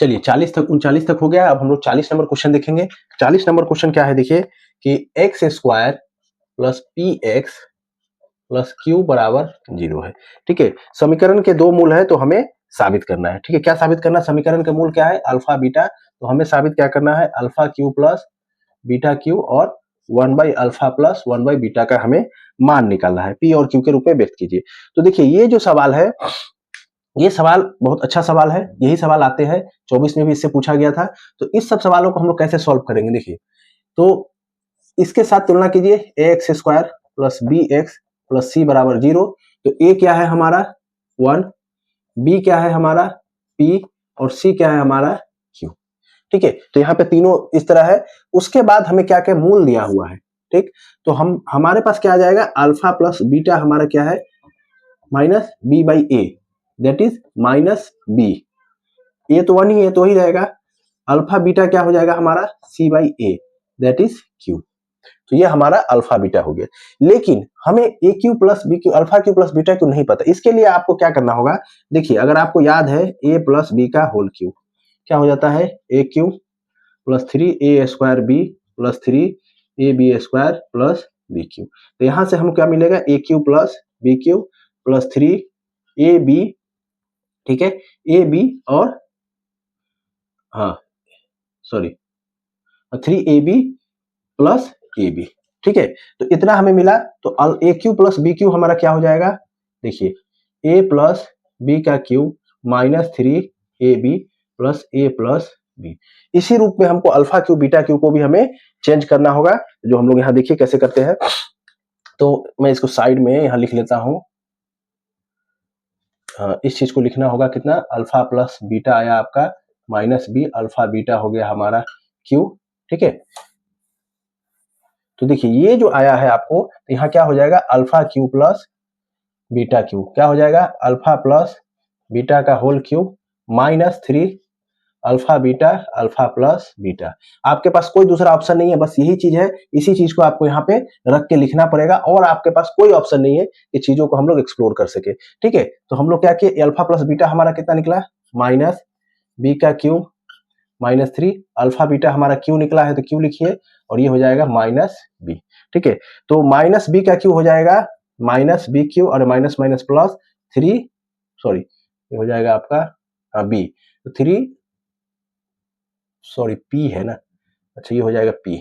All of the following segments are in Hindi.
चलिए 40 तक 39 तक हो गया। अब हम लोग 40 नंबर क्वेश्चन देखेंगे। 40 नंबर क्वेश्चन क्या है देखिए कि x square plus P x plus Q बराबर 0 है। ठीक है, समीकरण के दो मूल है तो हमें साबित करना है। ठीक है, क्या साबित करना है? समीकरण के मूल क्या है? Alpha beta. तो हमें साबित क्या करना है? Alpha cube plus beta Q और 1/अल्फा प्लस 1/बीटा का हमें मान निकालना है। पी और क्यू के रूप में व्यक्त कीजिए। तो देखिए ये जो सवाल है, ये सवाल बहुत अच्छा सवाल है। यही सवाल आते हैं 24 में भी इससे पूछा गया था। तो इस सब सवालों को हम लोग कैसे सॉल्व करेंगे देखिए। तो इसके साथ तुलना कीजिए, A X square plus B X plus C बराबर 0। तो ए क्या है हमारा 1, बी क्या है हमारा पी और सी क्या है हमारा क्यू। ठीक है, तो यहाँ पे तीनों इस तरह है। उसके बाद हमें क्या क्या मूल दिया हुआ है। ठीक, तो हमारे पास क्या आ जाएगा? अल्फा प्लस बीटा हमारा क्या है? Minus B by A, that is minus B. A तो 1 ही है तो ही रहेगा। अल्फा बीटा क्या हो जाएगा हमारा? C by A, that is Q. तो ये हमारा अल्फा बीटा हो गया। लेकिन हमें A cube plus B cube, alpha cube plus beta cube नहीं पता। इसके लिए आपको क्या करना होगा? देखिए, अगर आपको याद है ए प्लस बी का होल क्यू क्या हो जाता है? A cube plus 3 A square B plus 3 ab² plus B cube. तो यहां से हम क्या मिलेगा? A cube plus B cube plus 3ab, ठीक है, ए बी और हाँ sorry 3ab plus A B. ठीक है, तो इतना हमें मिला। तो ए क्यू प्लस बी क्यू हमारा क्या हो जाएगा? देखिए, ए प्लस बी का क्यू माइनस 3ab प्लस ए प्लस बी। इसी रूप में हमको अल्फा क्यू बीटा क्यू को भी हमें चेंज करना होगा, जो हम लोग यहाँ देखिए कैसे करते हैं। तो मैं इसको साइड में यहाँ लिख लेता हूं। इस चीज को लिखना होगा कितना? अल्फा प्लस बीटा आया आपका माइनस बी, अल्फा बीटा हो गया हमारा क्यू। ठीक है, तो देखिए ये जो आया है आपको, तो यहाँ क्या हो जाएगा? Alpha cube plus beta cube क्या हो जाएगा? अल्फा प्लस बीटा का whole cube minus 3 alpha plus beta. आपके पास कोई दूसरा ऑप्शन नहीं है, बस यही चीज है। इसी चीज को आपको यहाँ पे रख के लिखना पड़ेगा और आपके पास कोई ऑप्शन नहीं है कि चीजों को हम लोग एक्सप्लोर कर सके। ठीक है, तो हम लोग क्या किए? अल्फा प्लस बीटा हमारा कितना निकला? माइनस बी का क्यूब माइनस 3, अल्फा बीटा हमारा क्यू निकला है तो क्यू लिखिए और ये हो जाएगा माइनस बी। ठीक है, तो माइनस बी का क्यू हो जाएगा माइनस बी क्यू और माइनस माइनस प्लस 3, सॉरी ये हो जाएगा आपका बी, तो 3 सॉरी पी है ना, अच्छा ये हो जाएगा पी,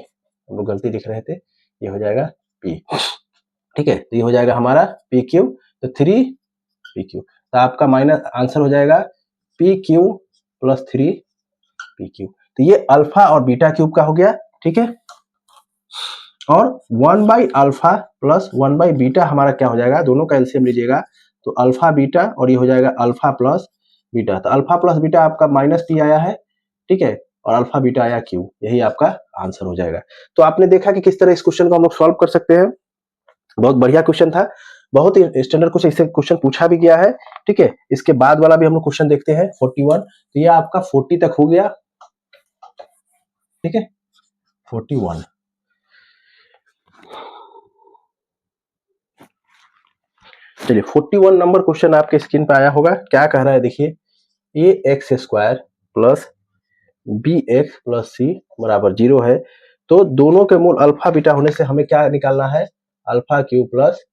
हम लोग गलती लिख रहे थे, ये हो जाएगा पी। ठीक है, तो ये हो जाएगा हमारा पी क्यू, तो 3 पी क्यू, तो आपका माइनस आंसर हो जाएगा P Q plus 3 P Q. तो ये अल्फा और बीटा क्यूब का हो गया। ठीक है, और 1/अल्फा प्लस 1/बीटा हमारा क्या हो जाएगा? दोनों का एलसीएम लीजिएगा तो अल्फा बीटा और ये हो जाएगा अल्फा प्लस बीटा। तो अल्फा प्लस बीटा आपका माइनस पी आया है। ठीक है, और अल्फा बीटा आया क्यू, यही आपका आंसर हो जाएगा। तो आपने देखा कि किस तरह इस क्वेश्चन को हम लोग सॉल्व कर सकते हैं। बहुत बढ़िया क्वेश्चन था, बहुत ही स्टैंडर्ड कुछ इससे क्वेश्चन पूछा भी गया है। ठीक है, इसके बाद वाला भी हम लोग क्वेश्चन देखते हैं 41। तो ये आपका 40 तक हो गया। ठीक है, 41। चलिए 41 नंबर क्वेश्चन आपके स्क्रीन पे आया होगा। क्या कह रहा है देखिए, A X square plus B X plus C बराबर 0 है। तो दोनों के मूल अल्फा बीटा होने से हमें क्या निकालना है? Alpha cube plus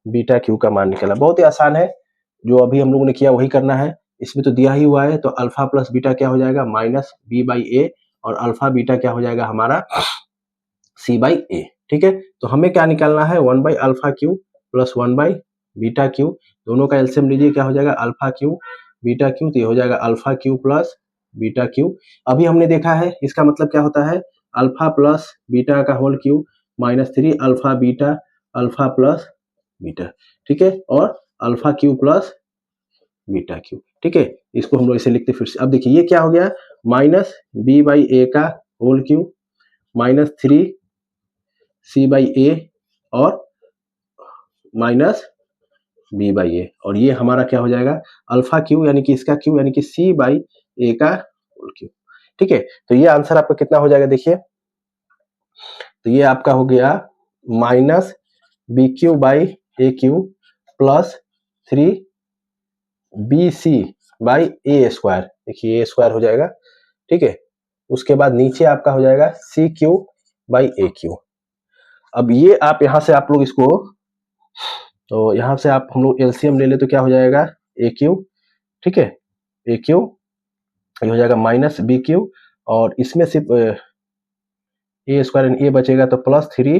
beta Q का मान निकालना। बहुत ही आसान है, जो अभी हम लोगों ने किया वही करना है। इसमें तो दिया ही हुआ है, तो अल्फा प्लस बीटा क्या हो जाएगा? माइनस बी बाई ए, और अल्फा बीटा क्या हो जाएगा हमारा? C by A. ठीक है, तो हमें क्या निकालना है? 1/अल्फा क्यू प्लस 1/बीटा क्यू। दोनों का एलसीएम लीजिए, क्या हो जाएगा? अल्फा क्यू बीटा क्यू, तो ये हो जाएगा alpha cube plus beta cube. अभी हमने देखा है, इसका मतलब क्या होता है? अल्फा प्लस बीटा का whole cube minus 3 alpha plus beta. ठीक है, और alpha cube plus beta cube. ठीक है, इसको हम लोग इसे लिखते फिर से। अब देखिए ये क्या हो गया? माइनस बी बाई ए का whole cube minus 3 C by A और माइनस बी बाई ए, और ये हमारा क्या हो जाएगा? अल्फा क्यू यानी कि इसका क्यू यानी कि सी बाई ए का होल क्यू। ठीक है, तो ये आंसर आपका कितना हो जाएगा देखिए, तो ये आपका हो गया minus B cube by A cube plus 3 B C by A square, देखिए ए स्क्वायर हो जाएगा, ठीक है। उसके बाद नीचे आपका हो जाएगा C cube by A cube. अब ये आप यहाँ से आप लोग इसको, तो यहाँ से आप हम लोग एलसीएम ले ले तो क्या हो जाएगा ए क्यू, ठीक है, ए क्यू ये हो जाएगा माइनस बी क्यू, और इसमें सिर्फ ए स्क्वायर ए बचेगा तो प्लस 3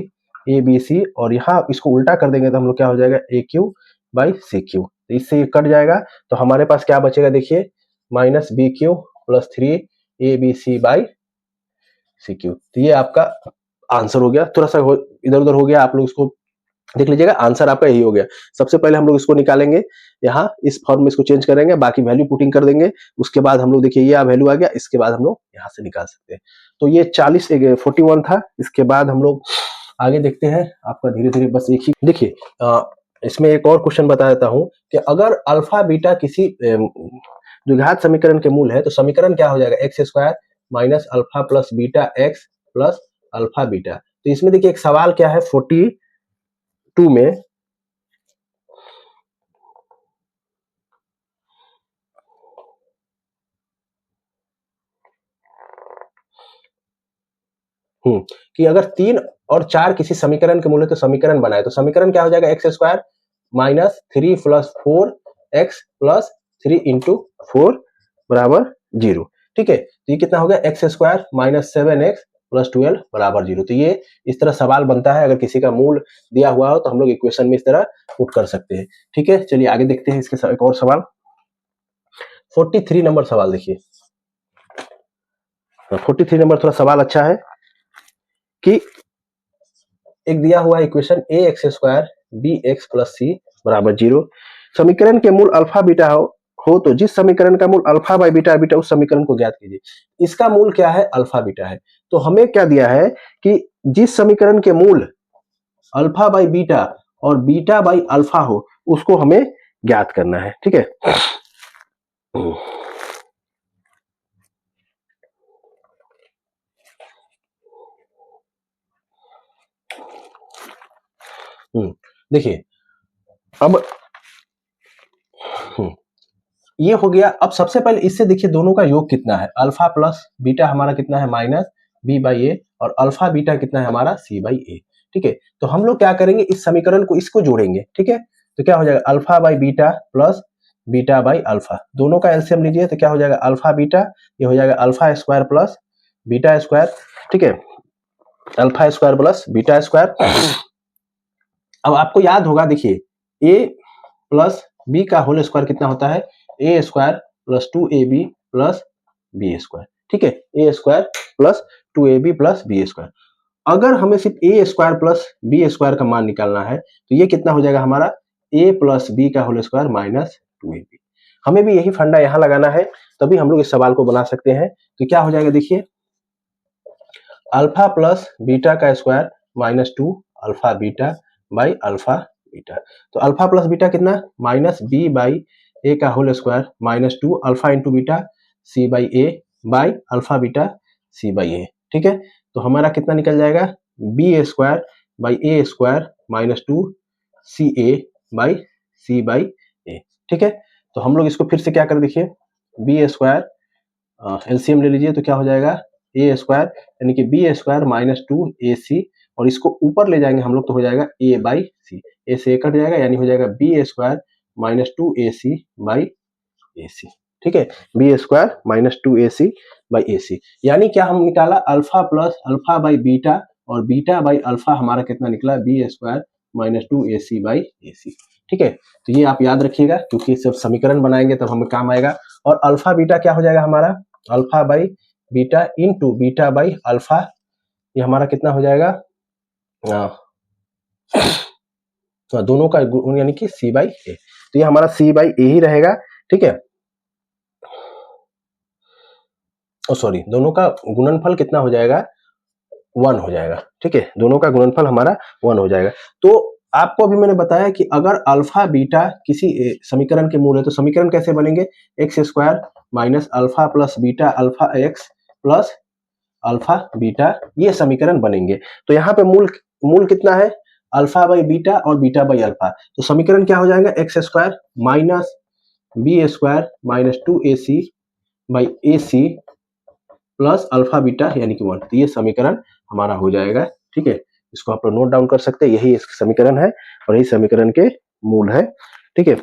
ABC, और यहाँ इसको उल्टा कर देंगे तो हम लोग क्या हो जाएगा ए क्यू बाई सी क्यू, तो इससे ये कट जाएगा, तो हमारे पास क्या बचेगा देखिए minus B cube plus 3ABC by C cube. तो ये आपका आंसर हो गया, थोड़ा सा इधर उधर हो गया, आप लोग इसको देख लीजिएगा, आंसर आपका यही हो गया। सबसे पहले हम लोग इसको निकालेंगे, यहाँ इस फॉर्म में इसको चेंज करेंगे, बाकी वैल्यू पुटिंग कर देंगे, उसके बाद हम लोग देखिए ये वैल्यू आ गया, इसके बाद हम लोग यहाँ से निकाल सकते हैं। तो ये 41 था। इसके बाद हम लोग आगे देखते हैं, आपका धीरे धीरे बस एक ही देखिए, इसमें एक और क्वेश्चन बता देता हूँ कि अगर अल्फा बीटा किसी द्विघात समीकरण के मूल है तो समीकरण क्या हो जाएगा x square minus alpha plus beta x plus alpha beta. तो इसमें देखिए एक सवाल क्या है 42 में, कि अगर 3 और 4 किसी समीकरण के मूल है तो समीकरण बनाए, तो समीकरण क्या हो जाएगा x square minus 3 plus 4x plus 3 into 4 बराबर 0, ठीक है। तो ये कितना हो गया x square minus 7x plus 12 बराबर 0। तो ये इस तरह सवाल बनता है, अगर किसी का मूल दिया हुआ हो तो हम लोग इक्वेशन में इस तरह पुट कर सकते हैं, ठीक है। चलिए आगे देखते हैं इसके एक और सवाल, 43 नंबर सवाल देखिए। 43 नंबर थोड़ा सवाल अच्छा है कि एक दिया हुआ equation A X square B X plus C बराबर 0, समीकरण के मूल अल्फा बीटा हो तो जिस समीकरण का मूल अल्फा बाई बीटा बीटा उस समीकरण को ज्ञात कीजिए। इसका मूल क्या है अल्फा बीटा है, तो हमें क्या दिया है कि जिस समीकरण के मूल अल्फा बाई बीटा और बीटा बाई अल्फा हो उसको हमें ज्ञात करना है, ठीक है। देखिए अब ये हो गया। अब सबसे पहले इससे देखिए दोनों का योग कितना है, अल्फा प्लस बीटा हमारा कितना है माइनस बी बाई ए, और अल्फा बीटा कितना है हमारा सी बाई ए, ठीक है। तो हम लोग क्या करेंगे इस समीकरण को इसको जोड़ेंगे, ठीक है। तो क्या हो जाएगा alpha by beta plus beta by alpha, दोनों का एलसीएम लीजिए तो क्या हो जाएगा अल्फा बीटा, ये हो जाएगा alpha square plus beta square, ठीक है, alpha square plus beta square. अब आपको याद होगा देखिए ए प्लस बी का होल स्क्वायर कितना होता है A square plus 2ab plus B square, ठीक है, A square plus 2ab plus B square. अगर हमें सिर्फ A square plus B square का मान निकालना है तो ये कितना हो जाएगा हमारा ए प्लस बी का होल स्क्वायर माइनस 2ab। हमें भी यही फंडा यहाँ लगाना है, तभी हम लोग इस सवाल को बना सकते हैं। तो क्या हो जाएगा देखिए अल्फा प्लस बीटा का square minus 2 alpha beta by alpha beta, तो अल्फा प्लस बीटा कितना माइनस बी बाई ए का whole square minus 2 alpha into beta C by A by alpha beta C by A, ठीक है। तो हमारा कितना निकल जाएगा B square by A square minus 2 C A by C by A, ठीक है। तो हम लोग इसको फिर से क्या कर देखिए बी स्क्वायर एलसीएम ले लीजिए तो क्या हो जाएगा ए स्क्वायर यानी कि बी स्क्वायर माइनस 2ac, और इसको ऊपर ले जाएंगे हम लोग तो हो जाएगा ए बाई सी, ए से ए कट जाएगा यानी हो जाएगा B square minus 2ac by A C, ठीक है, B square minus 2ac by A C. यानी क्या हम निकाला alpha plus alpha by beta और बीटा बाई अल्फा हमारा कितना निकला B square minus 2ac by A C, ठीक है। तो ये आप याद रखिएगा क्योंकि सब समीकरण बनाएंगे तब हमें काम आएगा। और अल्फा बीटा क्या हो जाएगा हमारा alpha by beta into beta by alpha, ये हमारा कितना हो जाएगा दोनों का गुण यानी कि सी बाई ए, तो ये हमारा सी बाई ए ही रहेगा, ठीक है। सॉरी दोनों का गुणनफल कितना हो जाएगा 1 हो जाएगा, ठीक है, दोनों का गुणनफल हमारा 1 हो जाएगा। तो आपको अभी मैंने बताया कि अगर अल्फा बीटा किसी समीकरण के मूल है तो समीकरण कैसे बनेंगे x square minus alpha plus beta alpha x plus alpha beta, ये समीकरण बनेंगे। तो यहाँ पे मूल कितना है अल्फा बाई बीटा और बीटा बाई अल्फा, तो समीकरण क्या हो जाएगा x square minus B square minus 2ac by AC plus alpha beta यानी कि 1। तो ये समीकरण हमारा हो जाएगा। ठीक है, इसको आप लोग नोट डाउन कर सकते हैं। यही समीकरण है और यही समीकरण के मूल है। ठीक है।